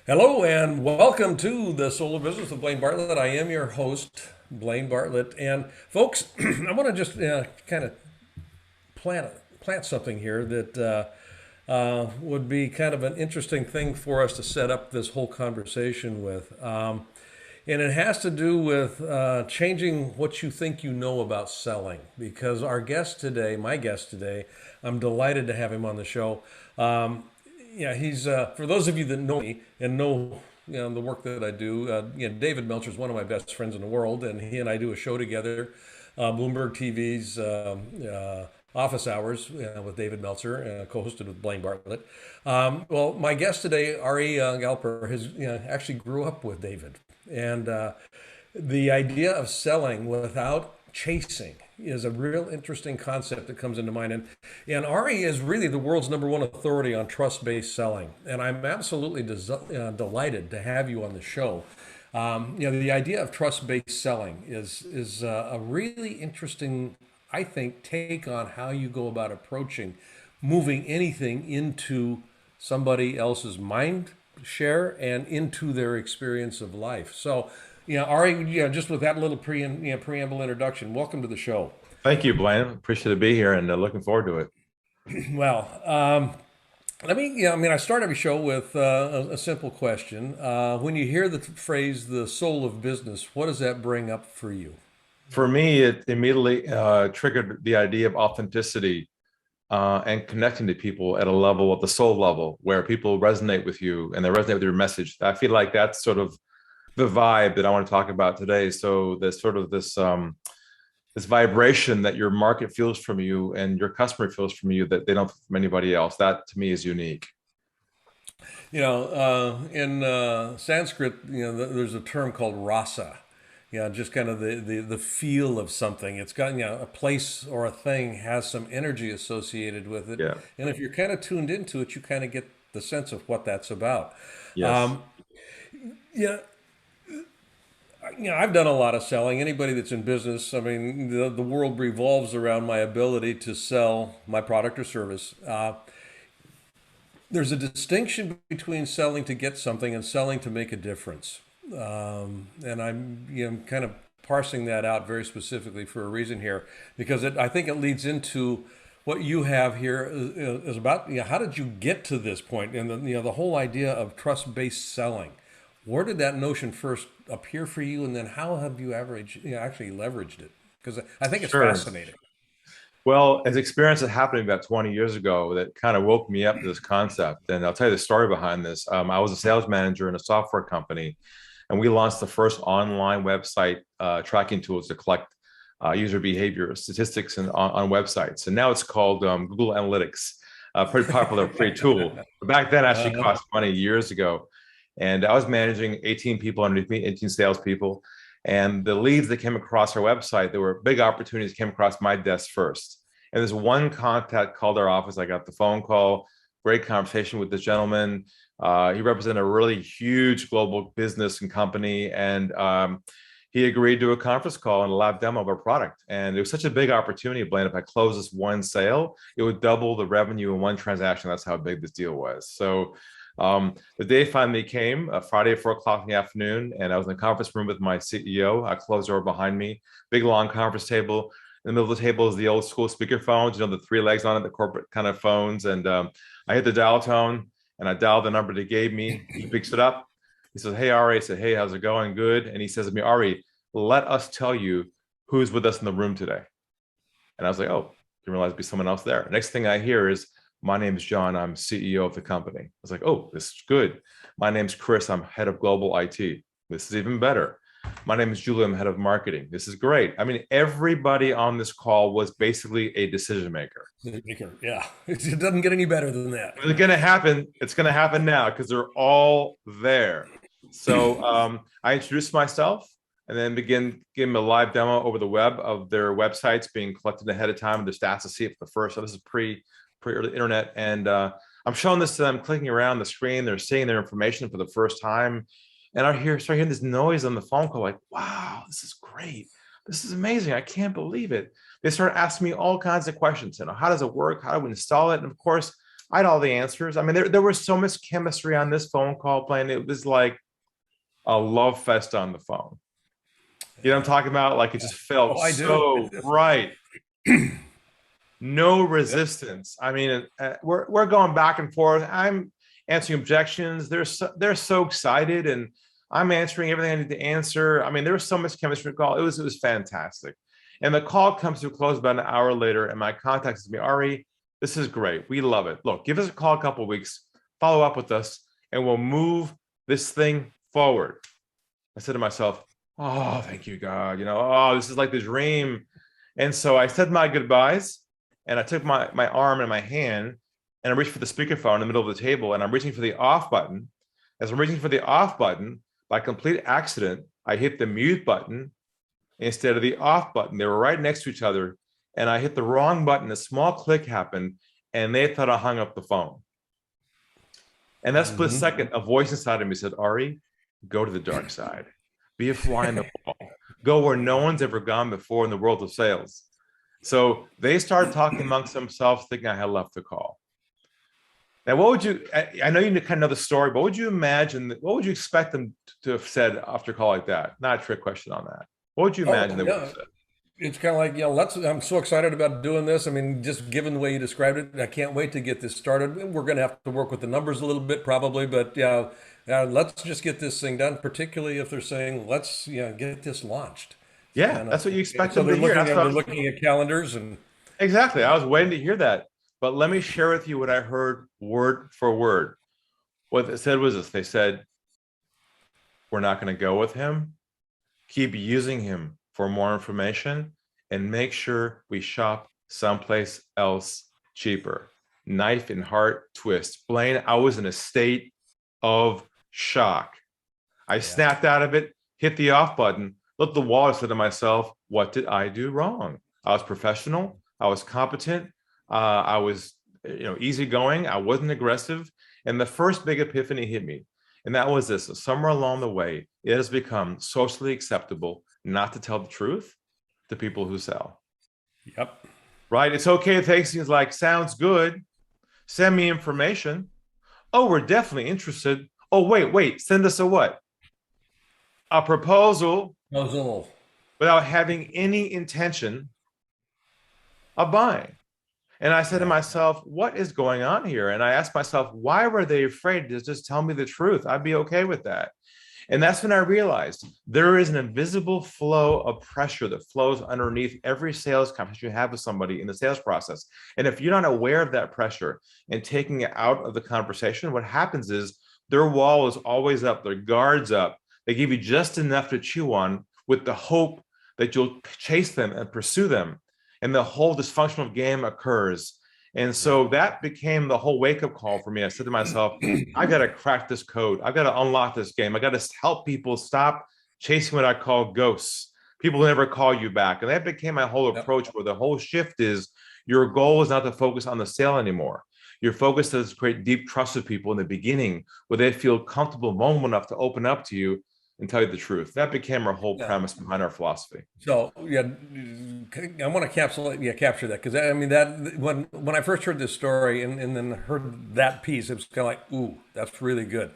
Hello and welcome to the Soul of Business with Blaine Bartlett. I am your host, Blaine Bartlett. And folks, I want to just kind of plant something here that would be kind of an interesting thing for us to set up this whole conversation with. And it has to do with changing what you think you know about selling. Because our guest today, my guest today, I'm delighted to have him on the show. He's for those of you that know me and know the work that I do. David Meltzer is one of my best friends in the world, and he and I do a show together, Bloomberg TV's Office Hours with David Meltzer, co-hosted with Blaine Bartlett. Well, my guest today, Ari Galper, has actually grew up with David, and the idea of selling without chasing is a real interesting concept that comes into mind. And Ari is really the world's #1 authority on trust-based selling. And I'm absolutely delighted to have you on the show. The idea of trust-based selling is a really interesting, I think, take on how you go about approaching moving anything into somebody else's mind share and into their experience of life. So, Ari, just with that little preamble introduction, welcome to the show. Thank you, Blaine. Appreciate to be here and looking forward to it. Well, I start every show with a simple question. When you hear the phrase "the soul of business," what does that bring up for you? For me, it immediately triggered the idea of authenticity and connecting to people at a level, at the soul level, where people resonate with you and they resonate with your message. I feel like that's sort of the vibe that I want to talk about today. So there's sort of this vibration that your market feels from you and your customer feels from you that they don't feel from anybody else. That to me is unique. In Sanskrit, there's a term called rasa. Just kind of the feel of something. It's got, a place or a thing has some energy associated with it. Yeah. And if you're kind of tuned into it, you kind of get the sense of what that's about. Yes. Um, yeah, I've done a lot of selling. Anybody that's in business, I mean, the world revolves around my ability to sell my product or service. There's a distinction between selling to get something and selling to make a difference. And I'm kind of parsing that out very specifically for a reason here, because I think it leads into what you have here is about, how did you get to this point? And the whole idea of trust-based selling. Where did that notion first appear for you, and then how have you actually leveraged it? Because I think it's Sure. fascinating. Well, an experience that happened about 20 years ago that kind of woke me up to this concept. And I'll tell you the story behind this. I was a sales manager in a software company, and we launched the first online website tracking tools to collect user behavior statistics on websites. And now it's called Google Analytics, a pretty popular free tool. But back then, it actually Uh, cost money years ago. And I was managing 18 people underneath me, 18 salespeople. And the leads that came across our website, there were big opportunities came across my desk first. And this one contact called our office. I got the phone call, great conversation with this gentleman. He represented a really huge global business and company. And he agreed to a conference call and a live demo of our product. And it was such a big opportunity, Blaine. If I closed this one sale, it would double the revenue in one transaction. That's how big this deal was. So the day finally came, Friday at 4 o'clock in the afternoon, and I was in the conference room with my CEO. I closed the door behind me, big long conference table. In the middle of the table is the old school speaker phones, the 3 legs on it, the corporate kind of phones. And I hit the dial tone and I dialed the number they gave me. He picks it up. He says, "Hey, Ari." I said, "Hey, how's it going?" "Good." And he says to me, "Ari, let us tell you who's with us in the room today." And I was like, "Oh, didn't realize there'd be someone else there." Next thing I hear is, "My name is John. I'm CEO of the company." I was like, "Oh, this is good." "My name's Chris. I'm head of global IT." This is even better. "My name is Julie. I'm head of marketing." This is great. I mean, everybody on this call was basically a decision maker. Yeah, it doesn't get any better than that. It's going to happen. It's going to happen now because they're all there. So I introduced myself and then begin giving them a live demo over the web of their websites being collected ahead of time, their stats to see it for the first. So this is pre-early internet, and I'm showing this to them, clicking around the screen. They're seeing their information for the first time, and start hearing this noise on the phone call, like, "Wow, this is great. This is amazing. I can't believe it. They started asking me all kinds of questions. How does it work? How do we install it? And of course, I had all the answers. I mean, there was so much chemistry on this phone call playing. It was like a love fest on the phone. You know what I'm talking about? Like it just felt Oh, I do. so right. No resistance. I mean, we're going back and forth. I'm answering objections. They're so excited, and I'm answering everything I need to answer. I mean, there was so much chemistry call. It was fantastic. And the call comes to a close about an hour later, and my contact says to me, Ari, this is great. We love it. Look, give us a call a couple of weeks, follow up with us, and we'll move this thing forward. I said to myself, oh, thank you, God. Oh, this is like the dream. And so I said my goodbyes, and I took my arm in my hand, and I reached for the speakerphone in the middle of the table, and I'm reaching for the off button. As I'm reaching for the off button, by complete accident, I hit the mute button instead of the off button. They were right next to each other, and I hit the wrong button. A small click happened, and they thought I hung up the phone. And that split second, a voice inside of me said, Ari, go to the dark side. Be a fly in the wall. Go where no one's ever gone before in the world of sales. So they started talking amongst themselves, thinking I had left the call. Now, what would you, I know you kind of know the story, but what would you expect them to have said after a call like that? Not a trick question on that. What would you imagine they would have said? It's kind of like, I'm so excited about doing this. I mean, just given the way you described it, I can't wait to get this started. We're going to have to work with the numbers a little bit probably, but let's just get this thing done, particularly if they're saying, let's get this launched. Yeah, that's what you expect So them to hear. they're looking at calendars and. Exactly. I was waiting to hear that. But let me share with you what I heard word for word. What they said was this. They said, we're not going to go with him. Keep using him for more information and make sure we shop someplace else cheaper. Knife and heart twist. Blaine, I was in a state of shock. I snapped out of it, hit the off button, looked at the wall, and said to myself, what did I do wrong? I was professional. I was competent. I was, easygoing. I wasn't aggressive. And the first big epiphany hit me. And that was this: somewhere along the way, it has become socially acceptable not to tell the truth to people who sell. Yep. Right? It's okay to take things like, sounds good. Send me information. Oh, we're definitely interested. Oh, wait. Send us a what? A proposal. Without having any intention of buying. And I said to myself, what is going on here? And I asked myself, why were they afraid to just tell me the truth? I'd be okay with that. And that's when I realized there is an invisible flow of pressure that flows underneath every sales conversation you have with somebody in the sales process. And if you're not aware of that pressure and taking it out of the conversation, what happens is their wall is always up, their guard's up. They give you just enough to chew on with the hope that you'll chase them and pursue them. And the whole dysfunctional game occurs. And so that became the whole wake-up call for me. I said to myself, I've got to crack this code. I've got to unlock this game. I got to help people stop chasing what I call ghosts. People never call you back. And that became my whole approach, where the whole shift is your goal is not to focus on the sale anymore. Your focus is to create deep trust with people in the beginning, where they feel comfortable, vulnerable enough to open up to you and tell you the truth. That became our whole premise behind our philosophy. So I want to capture that, because I mean that when I first heard this story and then heard that piece, it was kind of like, ooh, that's really good.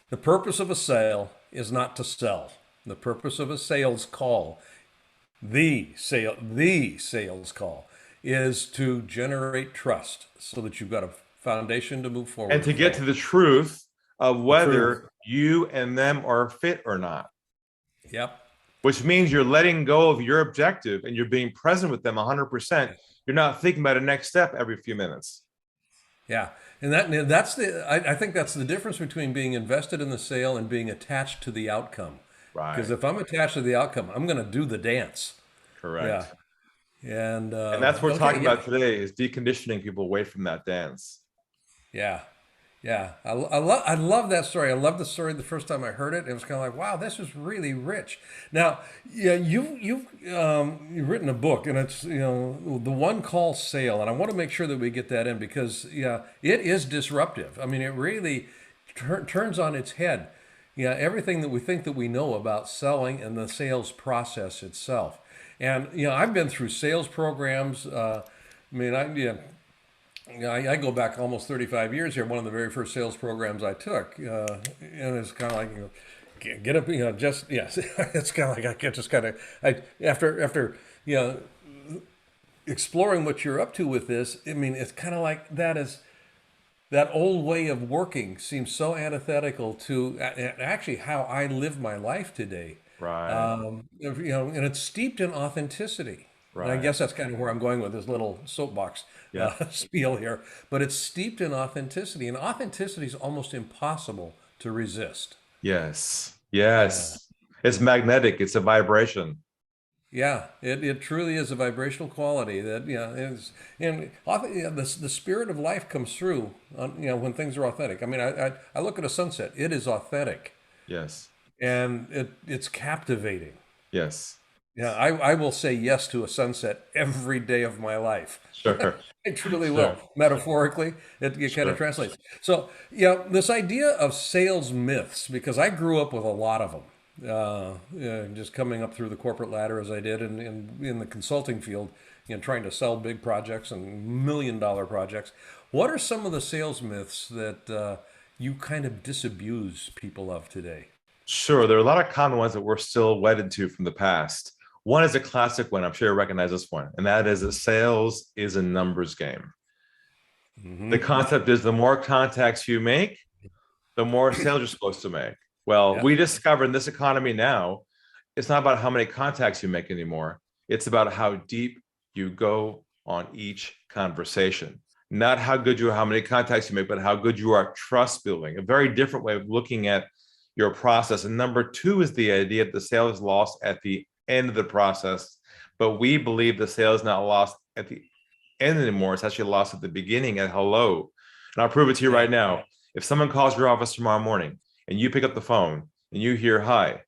The purpose of a sale is not to sell. The purpose of a sales call, the sales call, is to generate trust, so that you've got a foundation to move forward and to get to the truth of whether you and them are fit or not. Yep. Which means you're letting go of your objective and you're being present with them 100%. You're not thinking about a next step every few minutes. Yeah. And I think that's the difference between being invested in the sale and being attached to the outcome. Right. Because if I'm attached to the outcome, I'm going to do the dance. Correct. Yeah. And that's what we're talking about today, is deconditioning people away from that dance. Yeah. Yeah, I love that story. I love the story the first time I heard it. It was kind of like, wow, this is really rich. Now, you've written a book, and it's the one call sale, and I want to make sure that we get that in, because it is disruptive. I mean, it really turns on its head, everything that we think that we know about selling and the sales process itself. And I've been through sales programs. I mean, I go back almost 35 years here. One of the very first sales programs I took, and it's kind of like, get up, just yes, it's kind of like I get just kind of after exploring what you're up to with this. I mean, it's kind of like that old way of working seems so antithetical to actually how I live my life today. Right. And it's steeped in authenticity. And I Right. guess that's kind of where I'm going with this little soapbox Yeah. spiel here. But it's steeped in authenticity, and authenticity is almost impossible to resist. Yes. Yeah. Yes. It's magnetic. It's a vibration. Yeah, it truly is a vibrational quality that is, and the spirit of life comes through when things are authentic. I mean, I look at a sunset; it is authentic, Yes. and it's captivating. Yes. Yeah, I will say yes to a sunset every day of my life. Sure. I truly will. Sure. Metaphorically, it kind of Sure. translates. So, this idea of sales myths, because I grew up with a lot of them, just coming up through the corporate ladder as I did in the consulting field, trying to sell big projects and $1 million projects. What are some of the sales myths that you kind of disabuse people of today? Sure. There are a lot of common ones that we're still wedded to from the past. One is a classic one. I'm sure you recognize this one, and that is that sales is a numbers game. The Hmm. concept is the more contacts you make, the more sales you're supposed to make. Well, Yeah. we discover in this economy now, it's not about how many contacts you make anymore. It's about how deep you go on each conversation. Not how good you are, how many contacts you make, but how good you are at trust building. A very different way of looking at your process. And number two is the idea that the sale is lost at the end of the process. But we believe the sale is not lost at the end anymore. It's actually lost at the beginning at hello. And I'll prove it to you Yeah. right now. If someone calls your office tomorrow morning and you pick up the phone and you hear, hi,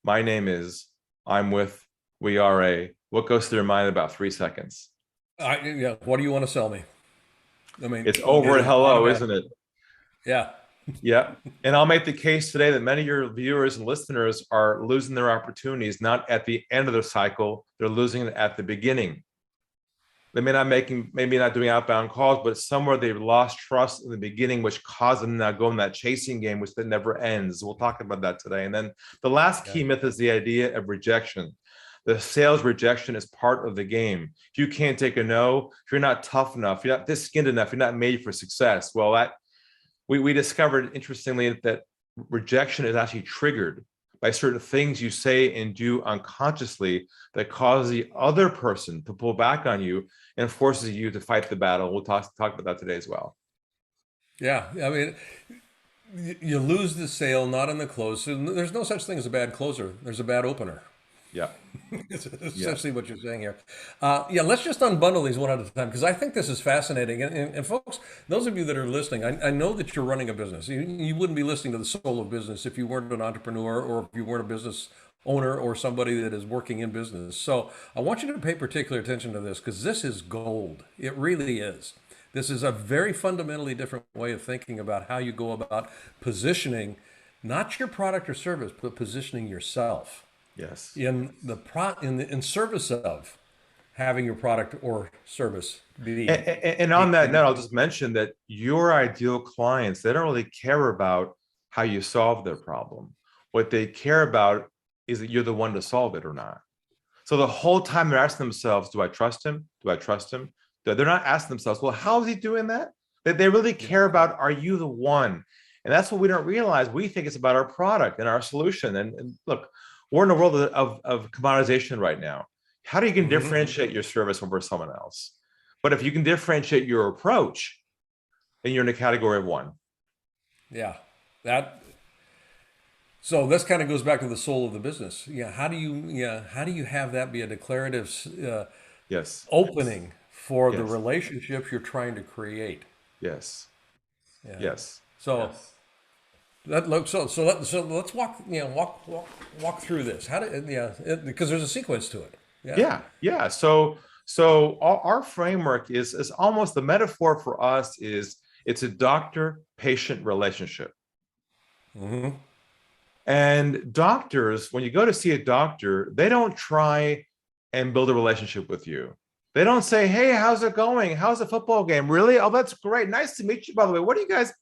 my name is, I'm with, we are a, what goes through your mind in about 3 seconds? Yeah. What do you want to sell me? I mean, It's it over at is hello, automatic. isn't it? Yeah. Yeah. And I'll make the case today that many of your viewers and listeners are losing their opportunities, not at the end of the cycle, they're losing it at the beginning. They may not making, maybe not doing outbound calls, but somewhere they've lost trust in the beginning, which caused them to now go in that chasing game, which that never ends. We'll talk about that today. And then the last Yeah. key myth is the idea of rejection. The sales rejection is part of the game. If you can't take a no, if you're not tough enough, if you're not thick-skinned enough, you're not made for success. Well, that we discovered interestingly that rejection is actually triggered by certain things you say and do unconsciously that cause the other person to pull back on you and forces you to fight the battle. We'll talk about that today as well. Yeah. I mean, you lose the sale, not in the close. So there's no such thing as a bad closer. There's a bad opener. Yeah. It's Yeah. essentially what you're saying here. Yeah, let's just unbundle these one at a time because I think this is fascinating. And folks, those of you that are listening, I know that you're running a business. You wouldn't be listening to the Soul of Business if you weren't an entrepreneur or if you weren't a business owner or somebody that is working in business. So I want you to pay particular attention to this because this is gold. It really is. This is a very fundamentally different way of thinking about how you go about positioning not your product or service, but positioning yourself Yes. in service of having your product or service And on that note, I'll just mention that your ideal clients, they don't really care about how you solve their problem. What they care about is that you're the one to solve it or not. So the whole time they're asking themselves, do I trust him? Do I trust him? They're not asking themselves, well, how is he doing that? That they really Yeah. care about, are you the one? And that's what we don't realize. We think it's about our product and our solution. And look, we're in a world of commoditization right now. How do you can Hmm. differentiate your service over someone else? But if you can differentiate your approach, then you're in a category of one. Yeah. That so this kind of goes back to the soul of the business. How do you have that be a declarative Yes. opening for the Yes. relationships you're trying to create? Yes. Yeah. Yes. So let's walk through this. How do because there's a sequence to it. Yeah. Yeah, yeah. So our framework is almost the metaphor for us is it's a doctor-patient relationship. Hmm. And doctors, when you go to see a doctor, they don't try and build a relationship with you. They don't say, hey, how's it going? How's the football game? Really? Oh, that's great. Nice to meet you, by the way. What do you guys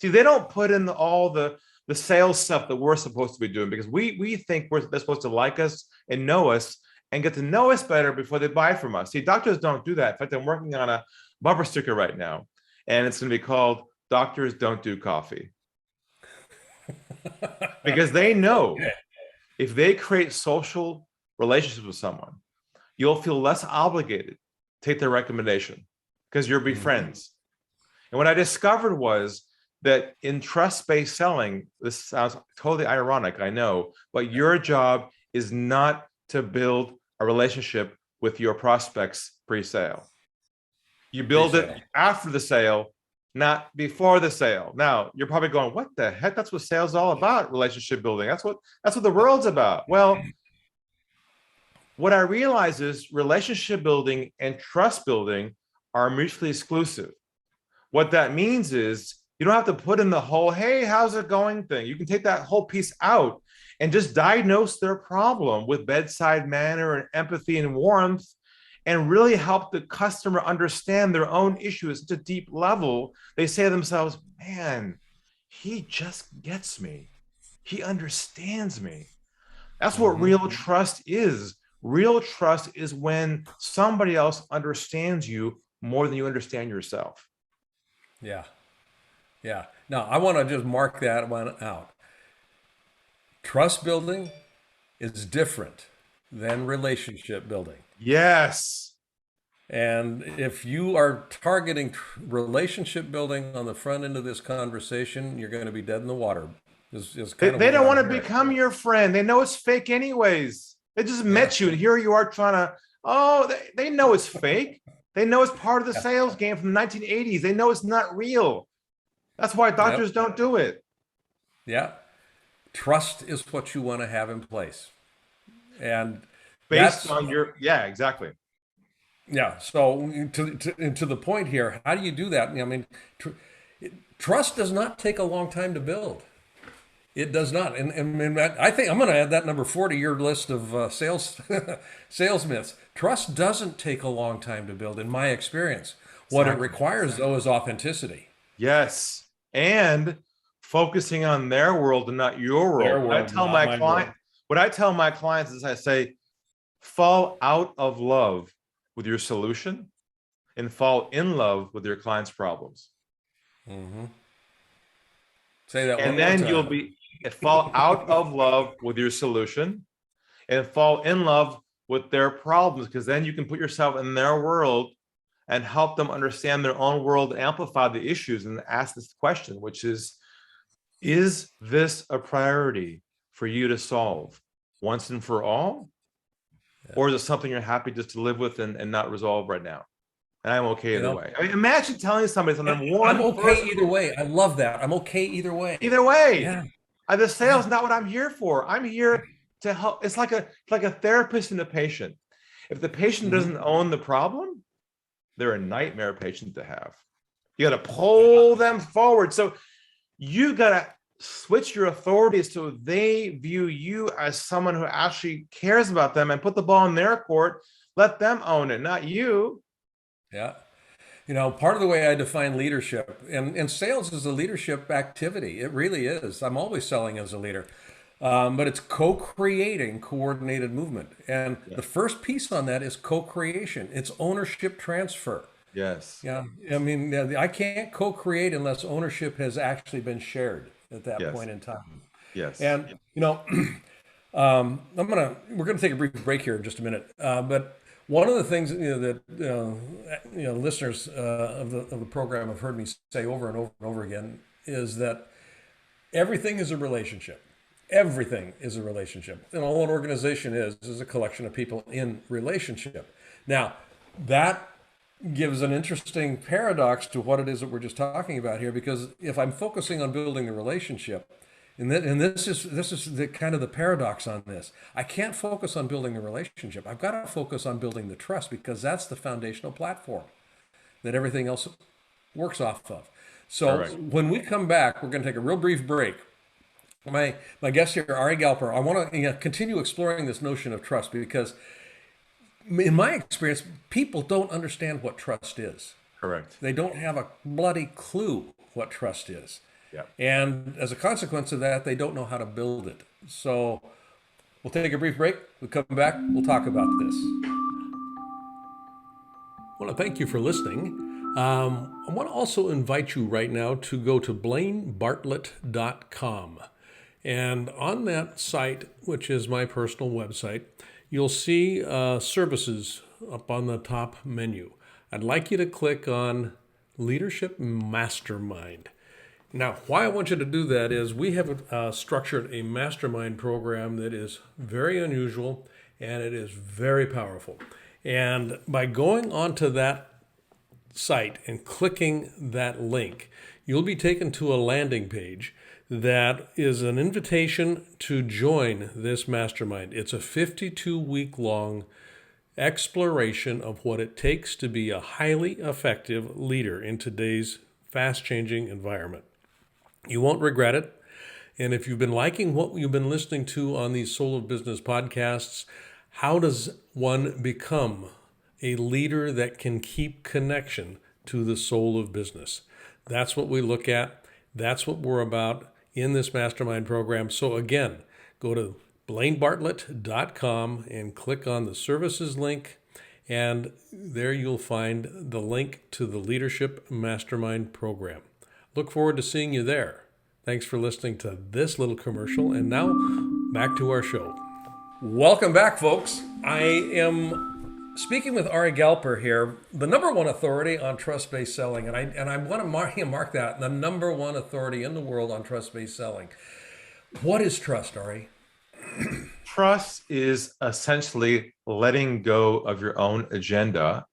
see? They don't put in all the sales stuff that we're supposed to be doing, because we think they're supposed to like us and know us and get to know us better before they buy from us. See, doctors don't do that. In fact, I'm working on a bumper sticker right now, and it's going to be called Doctors Don't Do Coffee. Because they know if they create social relationships with someone, you'll feel less obligated to take their recommendation because you'll be friends. And what I discovered was that in trust-based selling, this sounds totally ironic, I know, but your job is not to build a relationship with your prospects pre-sale. You build it after the sale, not before the sale. Now, you're probably going, what the heck? That's what sales is all about, relationship building. That's what the world's about. Well, what I realize is relationship building and trust building are mutually exclusive. What that means is you don't have to put in the whole, hey, how's it going thing. You can take that whole piece out and just diagnose their problem with bedside manner and empathy and warmth, and really help the customer understand their own issue at such a deep level. They say to themselves, man, he just gets me. He understands me. That's what real trust is. Real trust is when somebody else understands you more than you understand yourself. Yeah. Yeah. Now, I want to just mark that one out. Trust building is different than relationship building. Yes. And if you are targeting relationship building on the front end of this conversation, you're going to be dead in the water. They don't want to become your friend. They know it's fake anyways. They just met you, and here you are trying to, they know it's fake. They know it's part of the sales game from the 1980s. They know it's not real. That's why doctors don't do it. Yeah. Trust is what you want to have in place. And based on your, exactly. Yeah. So to the point here, how do you do that? I mean, trust does not take a long time to build. It does not. And I think I'm going to add that number 4 to your list of sales myths. Trust doesn't take a long time to build, in my experience. What it requires, though, is authenticity. Yes. And focusing on their world and not your world. What I tell my clients is I say, fall out of love with your solution and fall in love with your client's problems. Say that one more time. And then you'll fall out of love with your solution and fall in love with their problems, because then you can put yourself in their world and help them understand their own world, amplify the issues, and ask this question, which is this a priority for you to solve once and for all? Or is it something you're happy just to live with and not resolve right now? And I'm okay either way. I mean, imagine telling somebody something. I'm okay either way. I love that. I'm okay either way. Either way. Yeah. The sales is not what I'm here for. I'm here to help. It's like a therapist and a patient. If the patient doesn't own the problem, they're a nightmare patient to have. You got to pull them forward. So you got to switch your authority so they view you as someone who actually cares about them and put the ball in their court. Let them own it, not you. Yeah. You know, part of the way I define leadership, and sales is a leadership activity. It really is. I'm always selling as a leader. But it's co-creating coordinated movement. And the first piece on that is co-creation. It's ownership transfer. Yes. Yeah. I mean, I can't co-create unless ownership has actually been shared at that point in time. Yes. And, you know, we're going to take a brief break here in just a minute. But one of the things that listeners of the program have heard me say over and over and over again is that everything is a relationship. Everything is a relationship. And all an organization is a collection of people in relationship. Now, that gives an interesting paradox to what it is that we're just talking about here, because if I'm focusing on building the relationship, and this is the kind of the paradox on this, I can't focus on building the relationship. I've got to focus on building the trust, because that's the foundational platform that everything else works off of. So when we come back, we're going to take a real brief break. My guest here, Ari Galper, I want to continue exploring this notion of trust, because In my experience, people don't understand what trust is. Correct. They don't have a bloody clue what trust is. Yeah. And as a consequence of that, they don't know how to build it. So we'll take a brief break. We'll come back. We'll talk about this. I want to thank you for listening. I want to also invite you right now to go to blainebartlett.com. And on that site, which is my personal website, you'll see services up on the top menu. I'd like you to click on Leadership Mastermind. Now, why I want you to do that is we have structured a mastermind program that is very unusual and it is very powerful. And by going onto that site and clicking that link, you'll be taken to a landing page that is an invitation to join this mastermind. It's a 52-week long exploration of what it takes to be a highly effective leader in today's fast-changing environment. You won't regret it. And if you've been liking what you've been listening to on these Soul of Business podcasts, how does one become a leader that can keep connection to the soul of business? That's what we look at. That's what we're about in this mastermind program. So again, go to blainebartlett.com and click on the services link. And there you'll find the link to the Leadership Mastermind program. Look forward to seeing you there. Thanks for listening to this little commercial. And now back to our show. Welcome back, folks. I am speaking with Ari Galper here, the number one authority on trust-based selling. And I want to mark that, the number one authority in the world on trust-based selling. What is trust, Ari? Trust is essentially letting go of your own agenda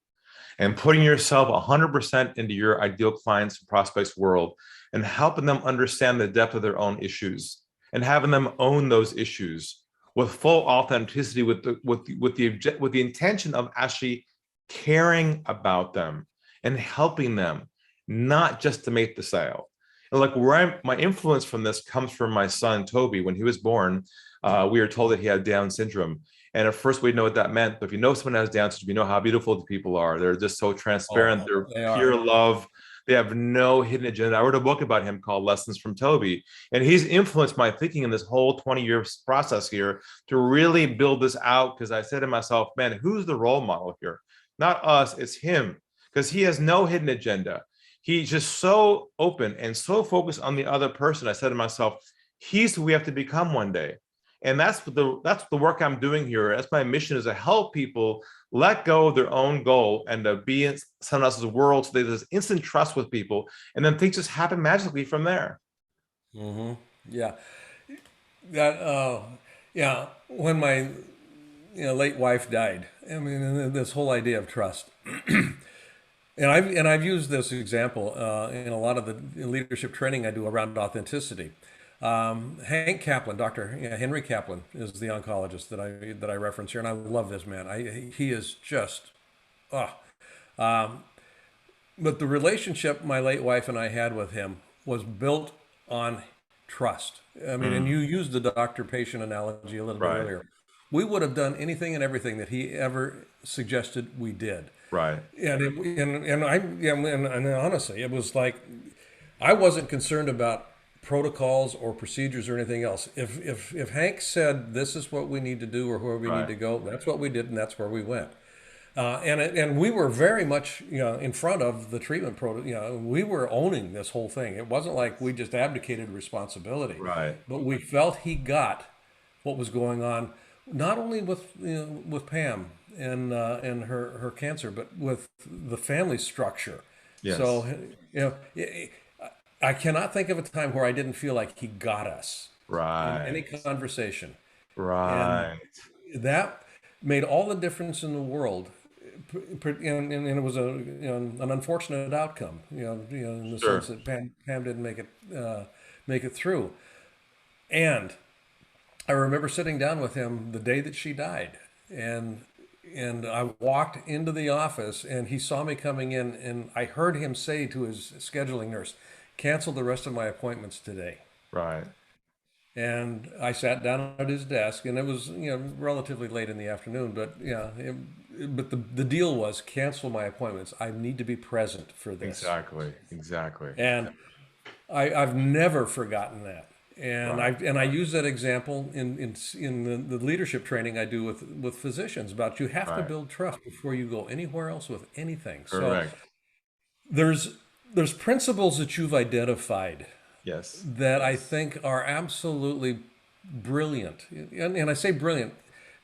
and putting yourself 100% into your ideal clients and prospects world and helping them understand the depth of their own issues and having them own those issues with full authenticity, with the intention of actually caring about them and helping them, not just to make the sale. And like my influence from this comes from my son, Toby. When he was born, we were told that he had Down syndrome. And at first we didn't know what that meant. But if you know someone has Down syndrome, you know how beautiful the people are. They're just so transparent. They're pure love. They have no hidden agenda. I wrote a book about him called Lessons from Toby. And he's influenced my thinking in this whole 20-year process here to really build this out. Because I said to myself, man, who's the role model here? Not us, it's him. Because he has no hidden agenda. He's just so open and so focused on the other person. I said to myself, he's who we have to become one day. And that's the work I'm doing here. That's my mission, is to help people let go of their own goal and to be in someone else's world so there's instant trust with people. And then things just happen magically from there. Mm-hmm. Yeah. Yeah. When my late wife died, I mean, this whole idea of trust. And I've used this example in a lot of the leadership training I do around authenticity. Hank Kaplan, Dr. Henry Kaplan, is the oncologist that I reference here, and I love this man. He is just, but the relationship my late wife and I had with him was built on trust. I mean, and you used the doctor-patient analogy a little bit earlier. We would have done anything and everything that he ever suggested we did. Right. And honestly, it was like I wasn't concerned about protocols or procedures or anything else. If Hank said this is what we need to do or where we need to go, that's what we did and that's where we went. And we were very much in front of the treatment protocol. We were owning this whole thing. It wasn't like we just abdicated responsibility. Right. But we felt he got what was going on, not only with Pam and her cancer, but with the family structure. Yes. So I cannot think of a time where I didn't feel like he got us in any conversation. Right. And that made all the difference in the world. And it was an unfortunate outcome, in the sense that Pam didn't make it through. And I remember sitting down with him the day that she died, and I walked into the office, and he saw me coming in, and I heard him say to his scheduling nurse, "Cancel the rest of my appointments today." Right. And I sat down at his desk, and it was relatively late in the afternoon, but the deal was cancel my appointments. I need to be present for this. Exactly. Exactly. And I've never forgotten that. And Right. I use that example in the leadership training I do with physicians about you have to Right. build trust before you go anywhere else with anything. So Correct. there's there's principles that you've identified Yes. that I think are absolutely brilliant. And I say brilliant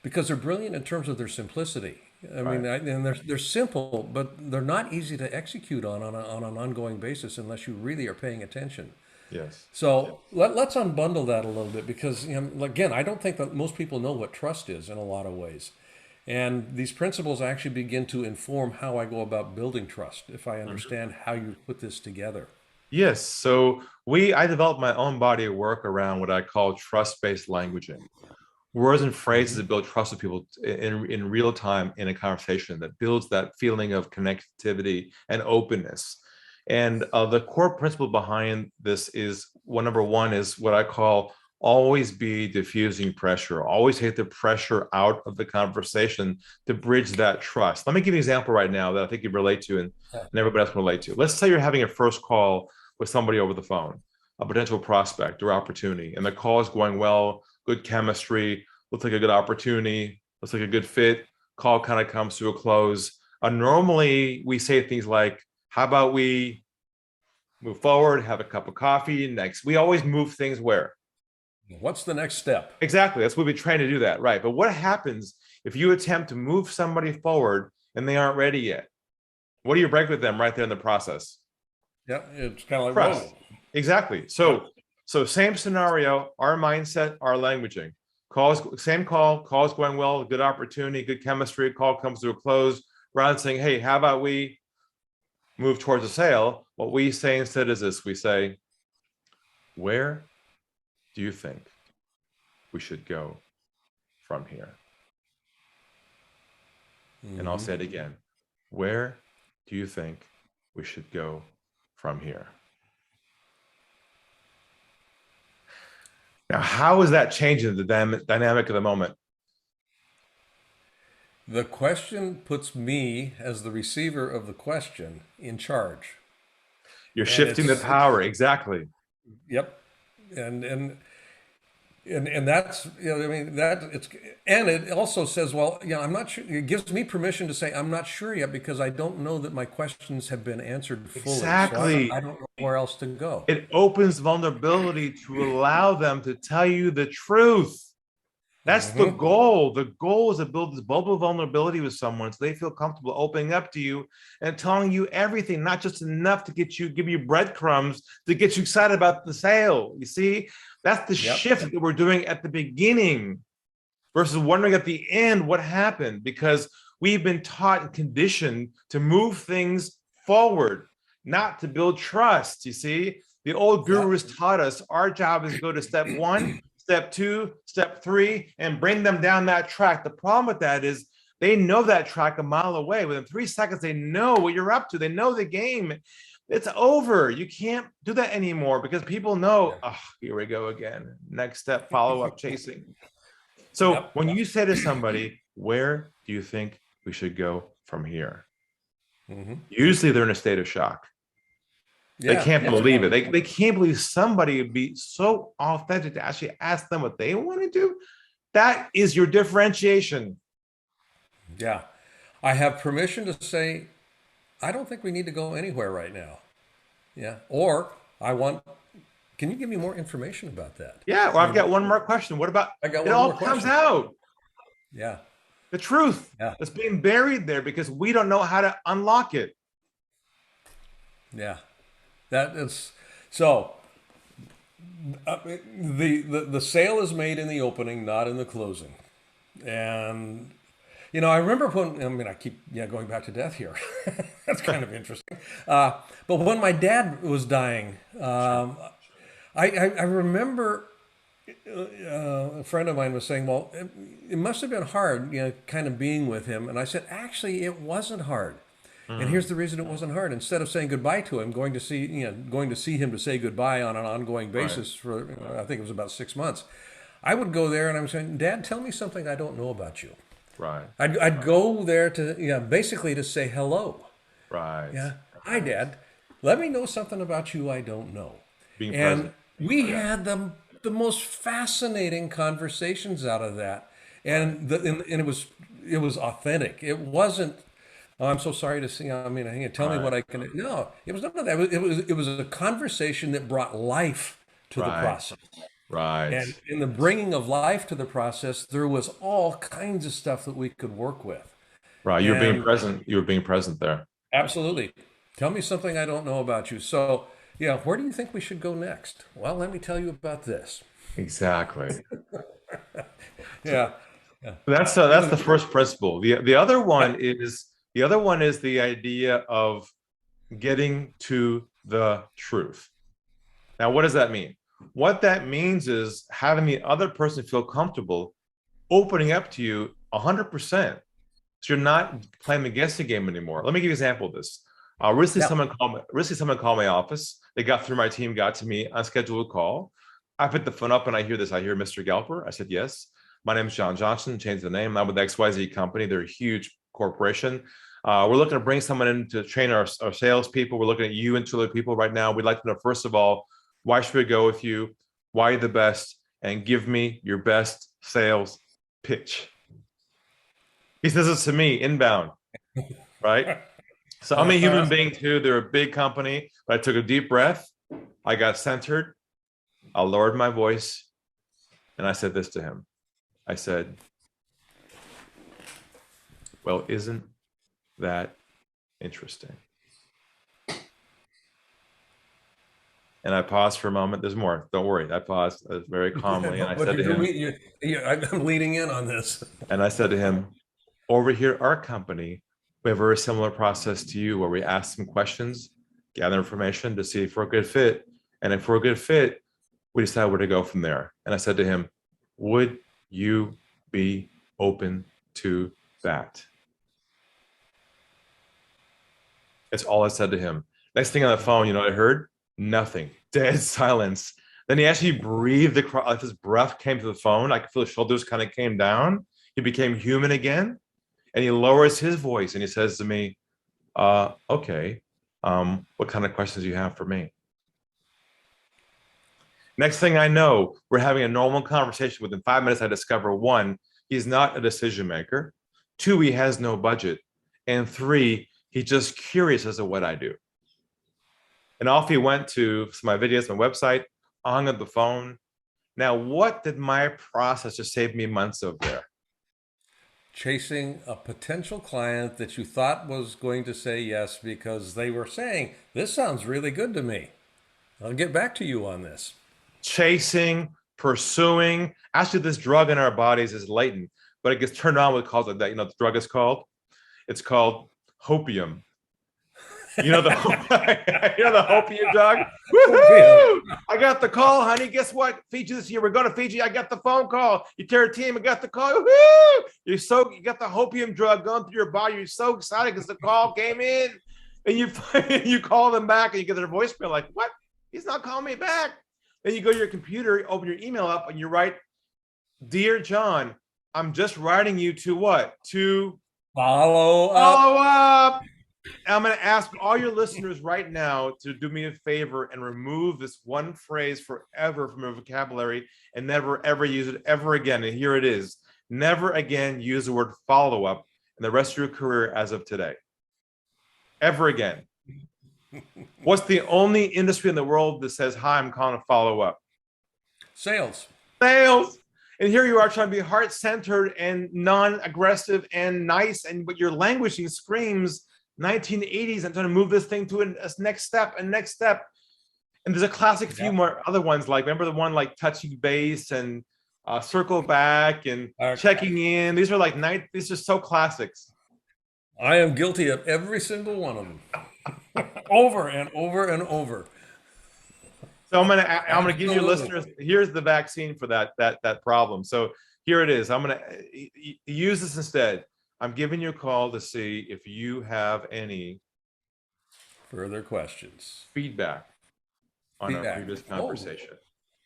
because they're brilliant in terms of their simplicity. I Right. mean, and they're simple, but they're not easy to execute on an ongoing basis unless you really are paying attention. Yes. So let's unbundle that a little bit because, again, I don't think that most people know what trust is in a lot of ways. And these principles actually begin to inform how I go about building trust if I understand how you put this together. Yes. So I developed my own body of work around what I call trust-based languaging. Words and phrases Hmm. that build trust with people in real time in a conversation that builds that feeling of connectivity and openness. And the core principle behind this is number one is what I call always be diffusing pressure, always take the pressure out of the conversation to bridge that trust. Let me give you an example right now that I think you relate to and everybody else can relate to. Let's say you're having a first call with somebody over the phone, a potential prospect or opportunity, and the call is going well, good chemistry, looks like a good opportunity, looks like a good fit. Call kind of comes to a close. Normally, we say things like, how about we move forward, have a cup of coffee next? We always move things where? What's the next step? Exactly. That's what we're trying to do that, right? But what happens if you attempt to move somebody forward and they aren't ready yet? What do you break with them right there in the process? Yeah, it's kind of like, Trust. whoa. Exactly. Yep. So same scenario, our mindset, our languaging. Same call's going well, good opportunity, good chemistry, call comes to a close. Rather than saying, hey, how about we move towards a sale? What we say instead is this: we say, where do you think we should go from here? And I'll say it again. Where do you think we should go from here? Now, how is that changing the dynamic of the moment? The question puts me as the receiver of the question in charge. You're And shifting the power. Exactly. yep. And that's, I mean, that it's, and it also says, well, I'm not sure. It gives me permission to say, I'm not sure yet because I don't know that my questions have been answered fully. So Exactly. I don't know where else to go. It opens vulnerability to allow them to tell you the truth. That's the Hmm. goal. The goal is to build this bubble of vulnerability with someone so they feel comfortable opening up to you and telling you everything, not just enough to give you breadcrumbs to get you excited about the sale. You see, that's the Yep. shift that we're doing at the beginning versus wondering at the end what happened, because we've been taught and conditioned to move things forward, not to build trust. You see, the old Yep. gurus taught us our job is to go to step one, step two, step three, and bring them down that track. The problem with that is they know that track a mile away. Within 3 seconds, they know what you're up to. They know the game. It's over. You can't do that anymore because people know, oh, here we go again. Next step, follow up, chasing. So Yep. when you say to somebody, where do you think we should go from here? Hmm. Usually they're in a state of shock. They Yeah. can't What's believe it. going They can't believe somebody would be so authentic to actually ask them what they want to do. That is your differentiation. Yeah. I have permission to say, I don't think we need to go anywhere right now. Yeah. Or can you give me more information about that? Yeah. Well, I I've mean, got one more question. What about I got it one all more comes question. out? Yeah. The truth Yeah. that's being buried there because we don't know how to unlock it. Yeah. That is so. The sale is made in the opening, not in the closing. And I remember when. I mean, I keep going back to death here. That's kind of interesting. But when my dad was dying, I remember a friend of mine was saying, "Well, it must have been hard, kind of being with him." And I said, "Actually, it wasn't hard." And Mm, here's the reason it wasn't hard. Instead of saying goodbye to him, going to see him to say goodbye on an ongoing right. basis for, I think it was about 6 months, I would go there and I'm saying, Dad, tell me something I don't know about you. Right. I'd go there to, basically to say hello. Right. Yeah. Hi, Dad. Let me know something about you I don't know. Being And present. we Yeah. had the most fascinating conversations out of that. Right. And it was authentic. It wasn't, oh, I'm so sorry to see. I mean, tell me Right. what I can. No, it was none of that. It was a conversation that brought life to the Right. process. Right. And in the bringing of life to the process, there was all kinds of stuff that we could work with. Right. You were being And present. You were being present there. absolutely. Tell me something I don't know about you. So, yeah, where do you think we should go next? Well, let me tell you about this. Exactly. So Yeah. Yeah. that's Even the first principle. The other one is the idea of getting to the truth. Now, what does that mean? What that means is having the other person feel comfortable opening up to you 100%. So you're not playing the guessing game anymore. Let me give you an example of this. yeah. Recently, someone called my office. They got through my team, got to me, unscheduled call. I picked the phone up and I hear this. I hear Mr. Galper. I said, yes. My name is John Johnson. Changed the name. I'm with XYZ company. They're a huge corporation. We're looking to bring someone in to train our salespeople. We're looking at you and two other people right now. We'd like to know, first of all, why should we go with you? Why are you the best? And give me your best sales pitch. He says this to me inbound, right? So I'm a human Uh-huh. being too. They're a big company, but I took a deep breath. I got centered. I lowered my voice and I said this to him. I said, well, isn't that interesting? And I paused for a moment. There's more. Don't worry. I paused very calmly and I But said to him, I'm leaning in on this. to him, over here at our company, we have a very similar process to you where we ask some questions, gather information to see if we're a good fit. And if we're a good fit, we decide where to go from there. And I said to him, would you be open to that? That's all I said to him. Next thing on the phone, you know what I heard? Nothing. Dead silence. Then he actually breathed across, like his breath came to the phone. I could feel his shoulders kind of came down. He became human again. And he lowers his voice and he says to me, okay, what kind of questions do you have for me? Next thing I know, we're having a normal conversation. Within 5 minutes, I discover one, he's not a decision maker. Two, he has no budget. And three, he's just curious as to what I do. And off he went to my videos, my website, hung up the phone. Now, what did my process just save me months of there? Chasing a potential client that you thought was going to say yes because they were saying, this sounds really good to me. I'll get back to you on this. Chasing, pursuing. Actually, this drug in our bodies is latent, but it gets turned on with calls like that. You know, the drug is called? It's called hopium. You know the you know the hopium drug. Opium. Woohoo! I got the call, honey. Guess what? Fiji this year. We're going to Fiji. I got the phone call. You tell your team. I got the call. Woo! You got the hopium drug going through your body. You're so excited because the call came in, and you you call them back and you get their voicemail like, what? He's not calling me back. Then you go to your computer, open your email up, and you write, "Dear John, I'm just writing you to what? To Follow up. follow up." I'm going to ask all your listeners right now to do me a favor and remove this one phrase forever from your vocabulary and never, ever use it ever again. And here it is. Never again use the word follow up in the rest of your career as of today. Ever again. What's the only industry in the world that says, hi, I'm calling to follow up? Sales. Sales. And here you are trying to be heart-centered and non-aggressive and nice, but your languaging screams 1980s. I'm trying to move this thing to a next step and next step. And there's a classic few more other ones, like remember the one like touching base and circle back and checking in. These are like these are so classics. I am guilty of every single one of them. Over and over and over. So I'm gonna give you Absolutely. listeners. Here's the vaccine for that problem. So here it is. I'm gonna use this instead. I'm giving you a call to see if you have any Further questions. feedback on our Feedback. previous Oh, conversation,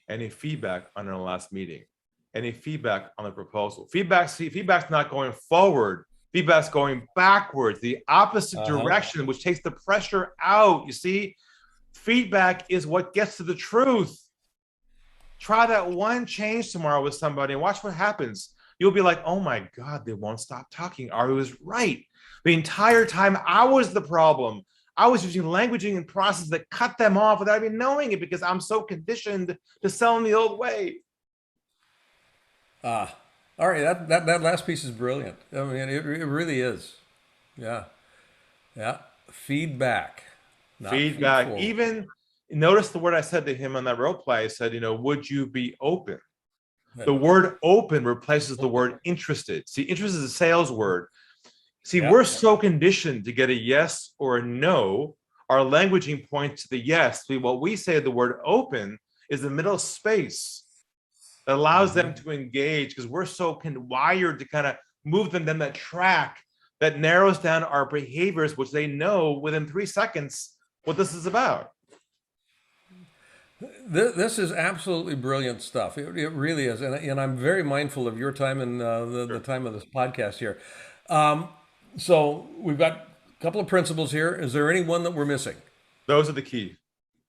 any feedback on our last meeting. any feedback on the proposal. Feedback's not going forward. Feedback's going backwards, the opposite direction, which takes the pressure out. You see, feedback is what gets to the truth. Try that one change tomorrow with somebody and watch what happens. You'll be like, oh my God, they won't stop talking. Ari was right. The entire time I was the problem. I was using languaging and process that cut them off without even knowing it because I'm so conditioned to sell in the old way. All right, that last piece is brilliant. I mean, it really is. Yeah, yeah. Feedback, not Feedback. feedforward. Even notice the word I said to him on that role play. I said, would you be open? The word open replaces the word interested. See, interested is a sales word. See, we're so conditioned to get a yes or a no. Our languaging points to the yes. What we say, the word open, is the middle space that allows them to engage, because we're so wired to kind of move them down that track that narrows down our behaviors, which they know within 3 seconds what this is about. This is absolutely brilliant stuff. It really is, and I'm very mindful of your time and the time of this podcast here. So we've got a couple of principles here. Is there any one that we're missing? Those are the key.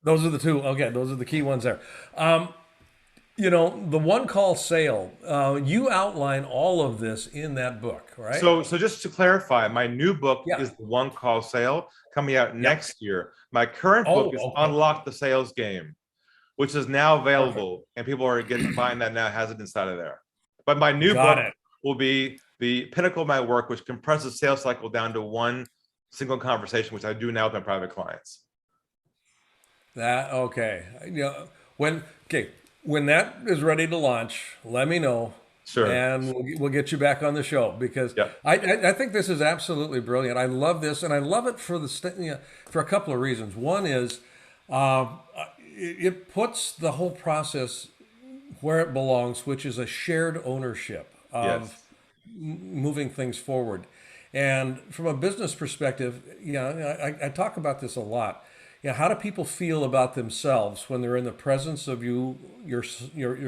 Those are the two. Okay, those are the key ones there. The one call sale. You outline all of this in that book, right? So just to clarify, my new book is the one call sale coming out next year. My current book is Unlock the Sales Game, which is now available, and people are buying that now, has it inside of there. But my new book will be the pinnacle of my work, which compresses sales cycle down to one single conversation, which I do now with my private clients. When that is ready to launch, let me know. Sure. And we'll get you back on the show, because I think this is absolutely brilliant. I love this, and I love it for for a couple of reasons. One is it puts the whole process where it belongs, which is a shared ownership of moving things forward. And from a business perspective, I talk about this a lot. How do people feel about themselves when they're in the presence of your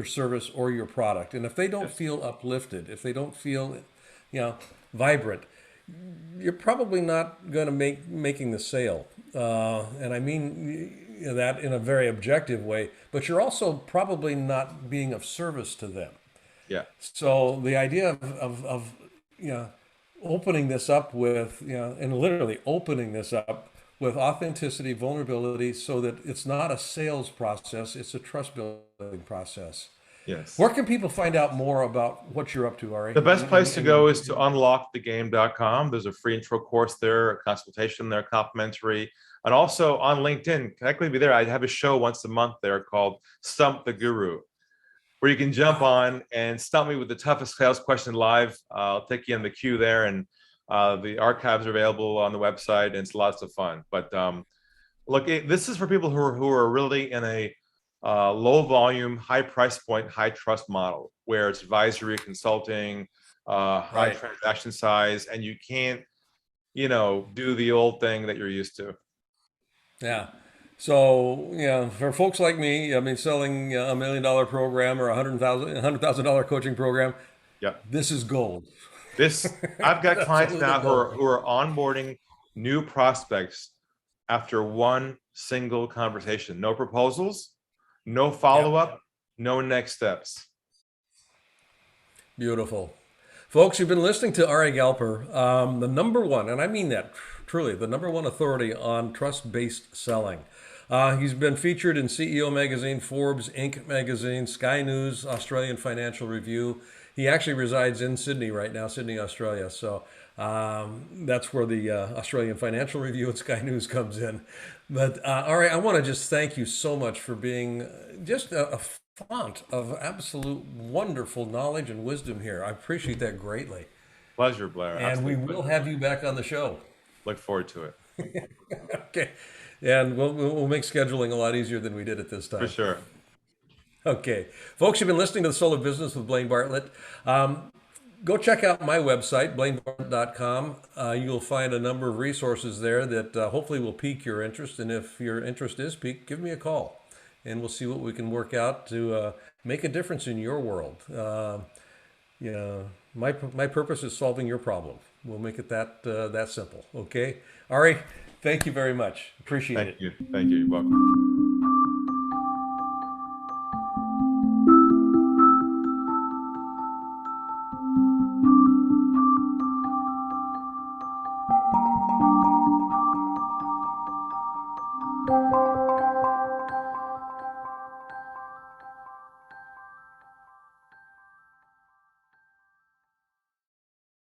service or your product? And if they don't feel uplifted, if they don't feel, vibrant, you're probably not going to making the sale. And I mean that in a very objective way, but you're also probably not being of service to them. Yeah. So the idea of opening this up with, and literally opening this up with authenticity, vulnerability, so that it's not a sales process, it's a trust building process. Yes. Where can people find out more about what you're up to, Ari? The best place to go is to unlockthegame.com. There's a free intro course there, a consultation there, complimentary. And also on LinkedIn, connect with me there. I have a show once a month there called Stump the Guru, where you can jump on and stump me with the toughest sales question live. I'll take you in the queue there, and the archives are available on the website, and it's lots of fun. But look, this is for people who are really in a low volume, high price point, high trust model, where it's advisory, consulting, high transaction size, and you can't, do the old thing that you're used to. Yeah. So, for folks like me, I mean, selling $1 million program or $100,000 coaching program, this is gold. I've got clients now who are onboarding new prospects after one single conversation. No proposals, no follow-up, no next steps. Beautiful. Folks, you've been listening to Ari Galper, the number one, and I mean that truly, the number one authority on trust-based selling. He's been featured in CEO Magazine, Forbes, Inc. Magazine, SkyNews, Australian Financial Review. He actually resides in Sydney right now, Sydney, Australia. So that's where the Australian Financial Review and Sky News comes in. But Ari, I want to just thank you so much for being just a font of absolute wonderful knowledge and wisdom here. I appreciate that greatly. Pleasure, Blair. And absolutely. We will have you back on the show. Look forward to it. Okay. And we'll make scheduling a lot easier than we did at this time. For sure. Okay. Folks, you've been listening to The Soul of Business with Blaine Bartlett. Go check out my website, blainebartlett.com. You'll find a number of resources there that hopefully will pique your interest. And if your interest is piqued, give me a call. and we'll see what we can work out to make a difference in your world. You know, my purpose is solving your problem. We'll make it that simple. Okay, Ari, thank you very much. Appreciate Thank it. you. Thank you. You're welcome.